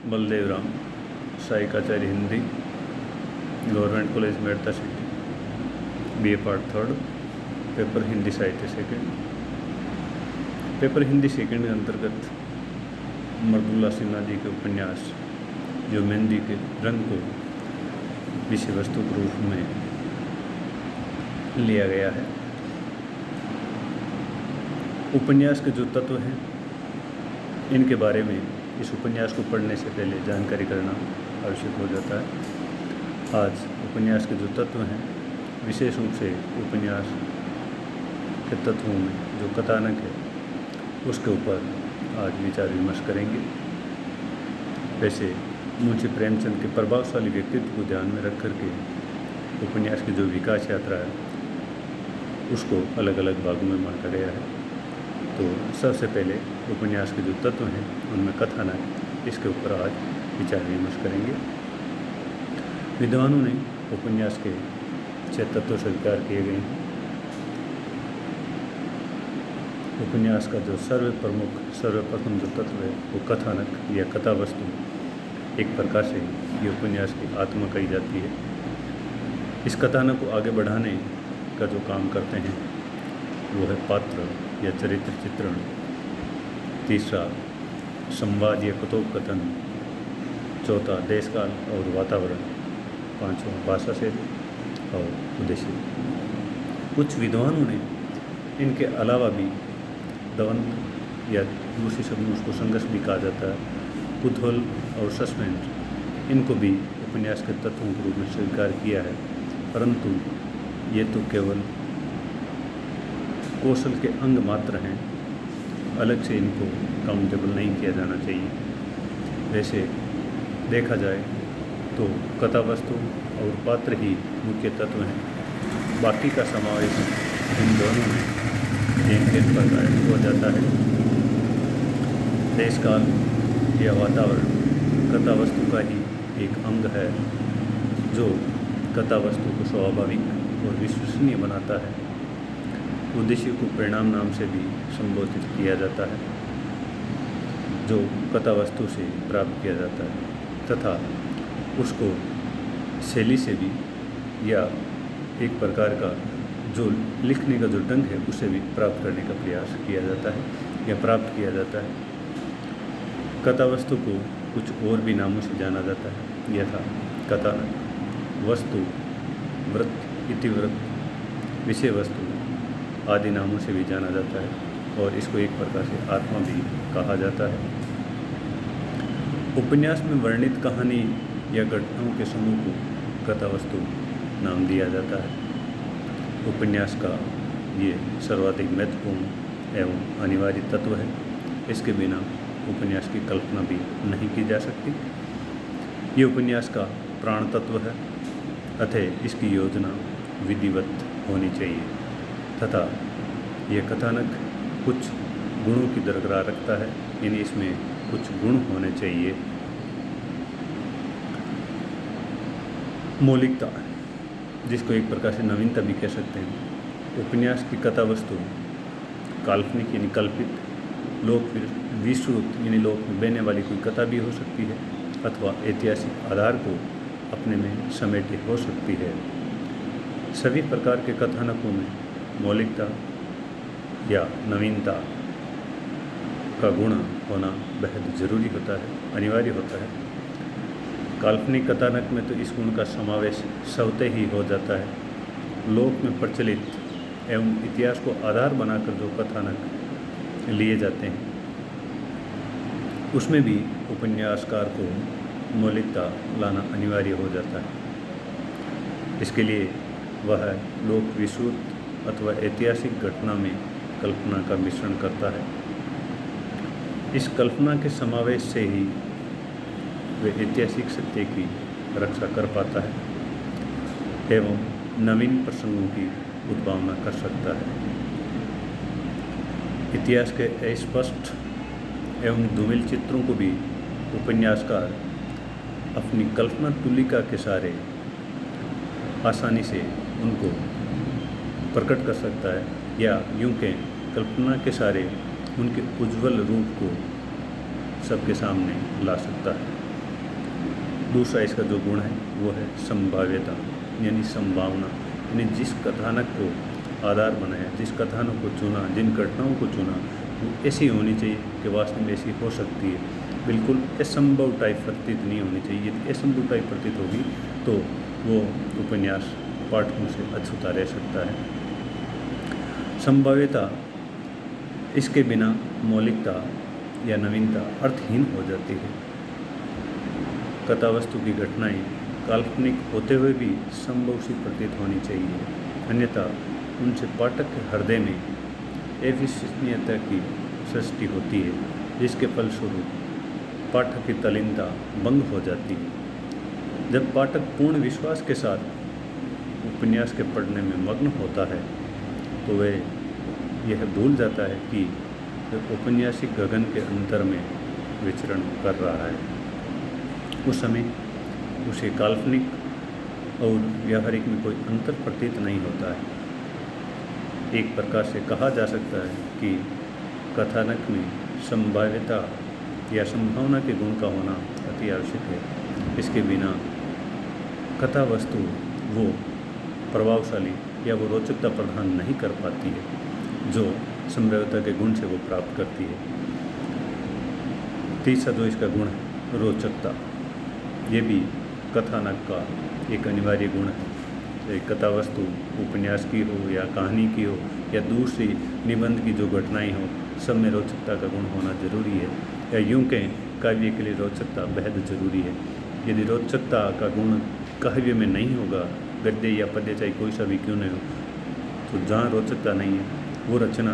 बलदेव राम, सहायकाचार्य Hindi, government college Merta city, BA part 3, paper Hindi साहित्य second. Paper Hindi second के अंतर्गत मर्दुल्लाह सिन्हा जी के उपन्यास जो मेहंदी के रंग को विषय वस्तु के रूप में लिया गया है। उपन्यास के जो तत्व हैं इनके बारे में इस उपन्यास को पढ़ने से पहले जानकारी करना आवश्यक हो जाता है। आज उपन्यास के जो तत्व हैं, विशेष रूप से उपन्यास के तत्वों में जो कथानक है उसके ऊपर आज विचार विमर्श करेंगे। वैसे मुंशी प्रेमचंद के प्रभावशाली व्यक्तित्व को ध्यान में रख करके उपन्यास की जो विकास यात्रा है उसको अलग अलग भागों में बांटा गया है। तो सबसे पहले उपन्यास के जो तत्व हैं उनमें कथानक, इसके ऊपर आज विचार विमर्श करेंगे। विद्वानों ने उपन्यास के 6 तत्व स्वीकार किए गए हैं। उपन्यास का जो सर्वप्रथम जो तत्व है वो कथानक या कथा वस्तु, एक प्रकार से ये उपन्यास की आत्मा कही जाती है। इस कथानक को आगे बढ़ाने का जो काम करते हैं वो है पात्र या चरित्र चित्रण, तीसरा संवाद या कथोपकथन, चौथा देश काल और वातावरण, पांचवा भाषा शैली और उद्देश्य। कुछ विद्वानों ने इनके अलावा भी द्वंद्व या दूसरे शब्द में उसको संघर्ष भी कहा जाता है, कुतूहल और सस्पेंस, इनको भी उपन्यास के तत्वों के रूप में स्वीकार किया है। परंतु ये तो केवल कौशल के अंग मात्र हैं, अलग से इनको काउंटेबल नहीं किया जाना चाहिए। वैसे देखा जाए तो कथा वस्तु और पात्र ही मुख्य तत्व हैं, बाकी का समावेश इन दोनों में एक प्रकार हो जाता है। देश काल या वातावरण कथा वस्तु का ही एक अंग है जो कथा वस्तु को स्वाभाविक और विश्वसनीय बनाता है। उद्देश्य को परिणाम नाम से भी संबोधित किया जाता है जो कथा वस्तु से प्राप्त किया जाता है, तथा उसको शैली से भी या एक प्रकार का जो लिखने का जो ढंग है उसे भी प्राप्त करने का प्रयास किया जाता है या प्राप्त किया जाता है। कथा वस्तु को कुछ और भी नामों से जाना जाता है, यथा कथानक, वस्तु, व्रत, इतिवृत्त, विषय वस्तु आदि नामों से भी जाना जाता है और इसको एक प्रकार से आत्मा भी कहा जाता है। उपन्यास में वर्णित कहानी या घटनाओं के समूह को कथा वस्तु नाम दिया जाता है। उपन्यास का ये सर्वाधिक महत्वपूर्ण एवं अनिवार्य तत्व है। इसके बिना उपन्यास की कल्पना भी नहीं की जा सकती। ये उपन्यास का प्राण तत्व है, अतः इसकी योजना विधिवत होनी चाहिए तथा यह कथानक कुछ गुणों की दरकिरार रखता है, यानी इसमें कुछ गुण होने चाहिए। मौलिकता, जिसको एक प्रकार से नवीनता भी कह सकते हैं। उपन्यास की कथा वस्तु काल्पनिक यानी कल्पित, लोक विश्रुत यानी लोक में बहने वाली कोई कथा भी हो सकती है अथवा ऐतिहासिक आधार को अपने में समेटे हो सकती है। सभी प्रकार के कथानकों में मौलिकता या नवीनता का गुण होना बेहद ज़रूरी होता है, अनिवार्य होता है। काल्पनिक कथानक में तो इस गुण का समावेश स्वतः ही हो जाता है। लोक में प्रचलित एवं इतिहास को आधार बनाकर जो कथानक लिए जाते हैं उसमें भी उपन्यासकार को मौलिकता लाना अनिवार्य हो जाता है। इसके लिए वह लोक विश्रुत अथवा ऐतिहासिक घटना में कल्पना का मिश्रण करता है। इस कल्पना के समावेश से ही वह ऐतिहासिक सत्य की रक्षा कर पाता है एवं नवीन प्रसंगों की उद्भावना कर सकता है। इतिहास के अस्पष्ट एवं धूमिल चित्रों को भी उपन्यासकार अपनी कल्पना तुलिका के सहारे आसानी से उनको प्रकट कर सकता है, या यूं के कल्पना के सहारे उनके उज्ज्वल रूप को सबके सामने ला सकता है। दूसरा इसका जो गुण है वो है संभाव्यता, यानी संभावना, यानी जिस कथानक को आधार बनाया, जिस कथानक को चुना, जिन घटनाओं को चुना, वो ऐसी होनी चाहिए कि वास्तव में ऐसी हो सकती है। बिल्कुल असंभव टाइप प्रतीत नहीं होनी चाहिए। यदि असंभव टाइप प्रतीत होगी तो वो उपन्यास पाठकों से अछूता रह सकता है। संभाव्यता, इसके बिना मौलिकता या नवीनता अर्थहीन हो जाती है। कथा वस्तु की घटनाएं काल्पनिक होते हुए भी संभव सी प्रतीत होनी चाहिए, अन्यथा उनसे पाठक के हृदय में अविश्वसनीयता की सृष्टि होती है, जिसके फलस्वरूप पाठक की तल्लीनता भंग हो जाती है। जब पाठक पूर्ण विश्वास के साथ उपन्यास के पढ़ने में मग्न होता है तो वह यह भूल जाता है कि वह औपन्यासिक गगन के अंतर में विचरण कर रहा है। उस समय उसे काल्पनिक और व्यावहारिक में कोई अंतर प्रतीत नहीं होता है। एक प्रकार से कहा जा सकता है कि कथानक में संभाव्यता या संभावना के गुण का होना अति आवश्यक है। इसके बिना कथा वस्तु वो प्रभावशाली या वो रोचकता प्रदान नहीं कर पाती है जो संभाव्यता के गुण से वो प्राप्त करती है। तीसरा जो इसका गुण है रोचकता, ये भी कथानक का एक अनिवार्य गुण है। एक कथा वस्तु उपन्यास की हो या कहानी की हो या दूसरी निबंध की जो घटनाएं हो, सब में रोचकता का गुण होना जरूरी है, या यूँ कहें काव्य के लिए रोचकता बेहद ज़रूरी है। यदि रोचकता का गुण काव्य में नहीं होगा, गद्य या पद्य चाहे कोई सा भी क्यों नहीं हो, तो जहाँ रोचकता नहीं है वो रचना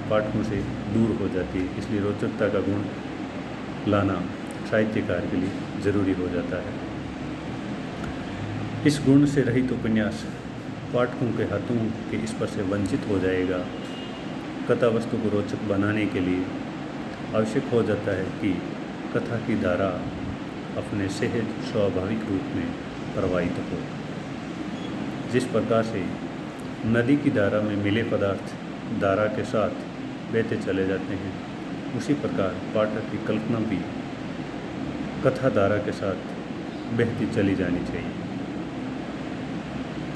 पाठकों से दूर हो जाती है। इसलिए रोचकता का गुण लाना साहित्यकार के लिए ज़रूरी हो जाता है। इस गुण से रहित उपन्यास पाठकों के हाथों के स्पर्श से वंचित हो जाएगा। कथा वस्तु को रोचक बनाने के लिए आवश्यक हो जाता है कि कथा की धारा अपने सहज स्वाभाविक रूप में प्रवाहित हो। जिस प्रकार से नदी की धारा में मिले पदार्थ धारा के साथ बहते चले जाते हैं, उसी प्रकार पाठक की कल्पना भी कथा धारा के साथ बहती चली जानी चाहिए।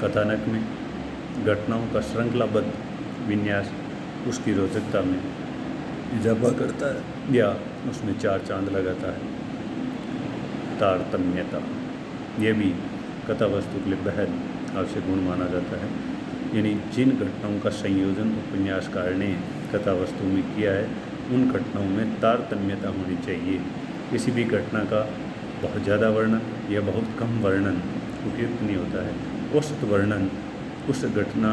कथानक में घटनाओं का श्रृंखलाबद्ध विन्यास उसकी रोचकता में इजाफा करता है या उसमें चार चांद लगाता है। तारतम्यता, यह भी कथा वस्तु के लिए बेहद आवश्यक गुण माना जाता है। यानी जिन घटनाओं का संयोजन उपन्यासकार ने कथा वस्तु में किया है, उन घटनाओं में तारतम्यता होनी चाहिए। किसी भी घटना का बहुत ज़्यादा वर्णन या बहुत कम वर्णन उपयुक्त नहीं होता है। औसत वर्णन उस घटना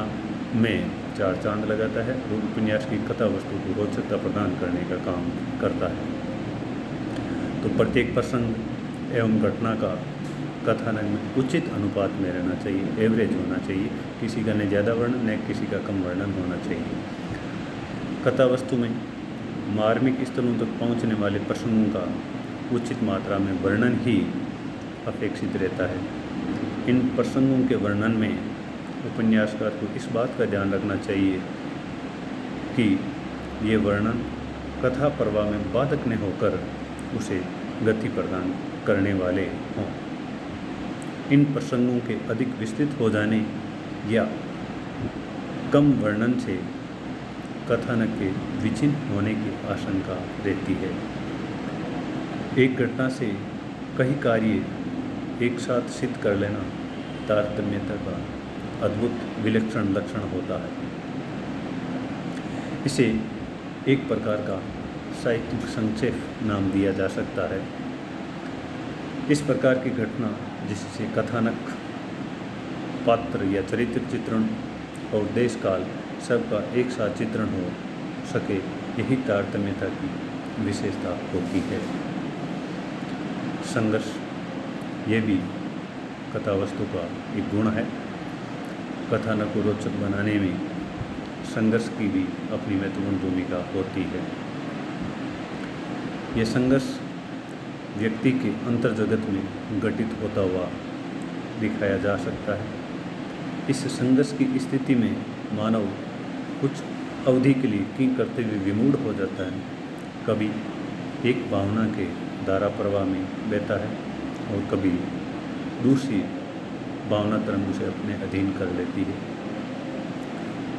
में चार चांद लगाता है और उपन्यास की कथा वस्तु को रोचकता प्रदान करने का काम करता है। तो प्रत्येक प्रसंग एवं घटना का कथानक में उचित अनुपात में रहना चाहिए, एवरेज होना चाहिए। किसी का न ज़्यादा वर्णन न किसी का कम वर्णन होना चाहिए। कथा वस्तु में मार्मिक स्तरों तक पहुंचने वाले प्रसंगों का उचित मात्रा में वर्णन ही अपेक्षित रहता है। इन प्रसंगों के वर्णन में उपन्यासकार को इस बात का ध्यान रखना चाहिए कि ये वर्णन कथा प्रवाह में बाधक न होकर उसे गति प्रदान करने वाले हों। इन प्रसंगों के अधिक विस्तृत हो जाने या कम वर्णन से कथानक के विचिन्न होने की आशंका रहती है। एक घटना से कई कार्य एक साथ सिद्ध कर लेना तारतम्यता का अद्भुत विलक्षण लक्षण होता है। इसे एक प्रकार का साहित्यिक संक्षेप नाम दिया जा सकता है। इस प्रकार की घटना जिससे कथानक, पात्र या चरित्र चित्रण और देश काल सबका एक साथ चित्रण हो सके, यही तारतम्यता की विशेषता होती है। संघर्ष, ये भी कथा वस्तु का एक गुण है। कथानक को रोचक बनाने में संघर्ष की भी अपनी महत्वपूर्ण भूमिका होती है। यह संघर्ष व्यक्ति के अंतर जगत में घटित होता हुआ दिखाया जा सकता है। इस संघर्ष की स्थिति में मानव कुछ अवधि के लिए किंग करते हुए विमूढ़ हो जाता है। कभी एक भावना के धारा प्रवाह में बहता है और कभी दूसरी भावना तरंग उसे अपने अधीन कर लेती है।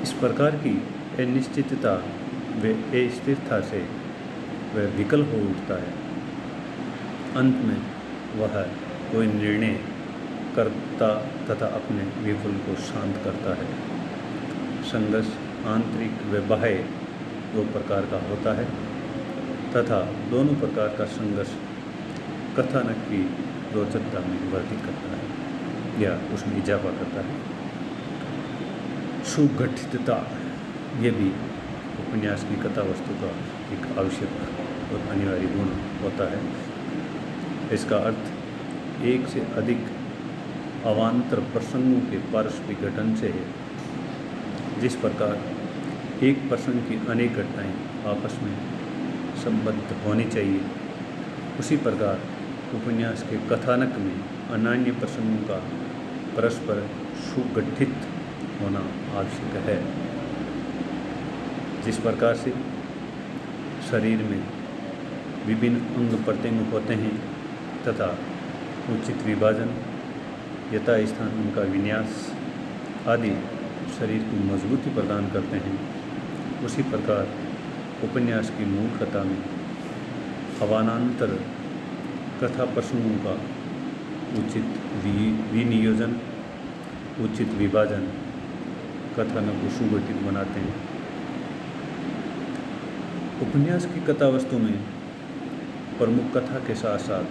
इस प्रकार की अनिश्चितता व अस्थिरता से वह विकल हो उठता है। अंत में वह कोई निर्णय करता तथा अपने विफल को शांत करता है। संघर्ष आंतरिक व बाह्य दो प्रकार का होता है तथा दोनों प्रकार का संघर्ष कथानक की रोचकता में वृद्धि करता है या उसमें इजाफा करता है। सुगठितता ये भी उपन्यास की कथा वस्तु का एक आवश्यक और अनिवार्य गुण होता है। इसका अर्थ एक से अधिक अवान्तर प्रसंगों के पारस्परिक गठन से है। जिस प्रकार एक प्रसंग की अनेक घटनाएं आपस में संबद्ध होनी चाहिए, उसी प्रकार उपन्यास के कथानक में अनन्य प्रसंगों का परस्पर सुगठित होना आवश्यक है। जिस प्रकार से शरीर में विभिन्न अंग प्रत्यंग होते हैं तथा उचित विभाजन, यथास्थान उनका विन्यास आदि शरीर को मजबूती प्रदान करते हैं, उसी प्रकार उपन्यास की मूल कथा में अवानांतर कथा प्रसंगों का उचित विनियोजन, उचित विभाजन कथानक को सुगठित बनाते हैं। उपन्यास की कथा वस्तु में प्रमुख कथा के साथ साथ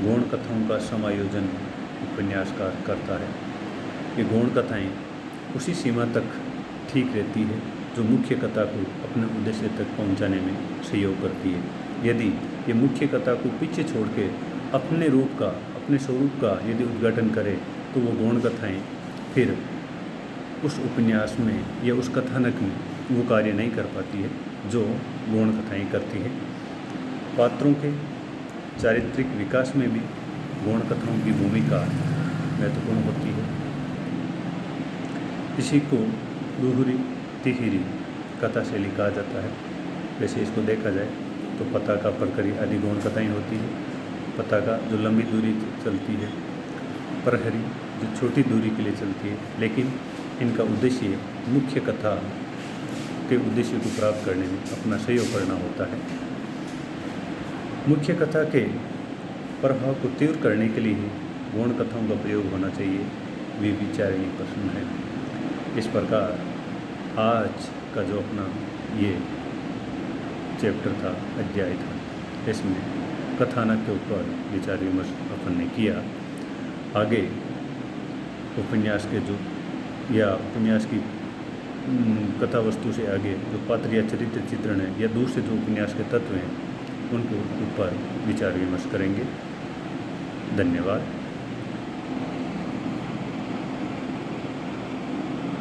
गौण कथाओं का समायोजन उपन्यासकार करता है। ये गौण कथाएं उसी सीमा तक ठीक रहती है जो मुख्य कथा को अपने उद्देश्य तक पहुंचाने में सहयोग करती है। यदि ये मुख्य कथा को पीछे छोड़ के अपने रूप का, अपने स्वरूप का यदि उद्घाटन करे तो वो गौण कथाएं फिर उस उपन्यास में या उस कथानक में वो कार्य नहीं कर पाती है जो गौण कथाएं करती है। पात्रों के चारित्रिक विकास में भी गौण कथाओं की भूमिका महत्वपूर्ण होती है। इसी को दोहरी तिहरी कथा शैली कहा जाता है। वैसे इसको देखा जाए तो पताका, प्रहरी आदि गौण कथाएं होती है। पताका जो लंबी दूरी चलती है, प्रहरी जो छोटी दूरी के लिए चलती है, लेकिन इनका उद्देश्य मुख्य कथा के उद्देश्य को प्राप्त करने में अपना सहयोग करना होता है। मुख्य कथा के प्रभाव को तीव्र करने के लिए ही गौण कथाओं का प्रयोग होना चाहिए, वे विचारणीय प्रश्न है। इस प्रकार आज का जो अपना ये चैप्टर था, अध्याय था, इसमें कथानक के ऊपर विचार विमर्श अपन ने किया। आगे उपन्यास के जो या उपन्यास की कथा वस्तु से आगे जो पात्र या चरित्र चित्रण है या दूसरे जो उपन्यास के तत्व हैं उनके ऊपर विचार विमर्श करेंगे। धन्यवाद।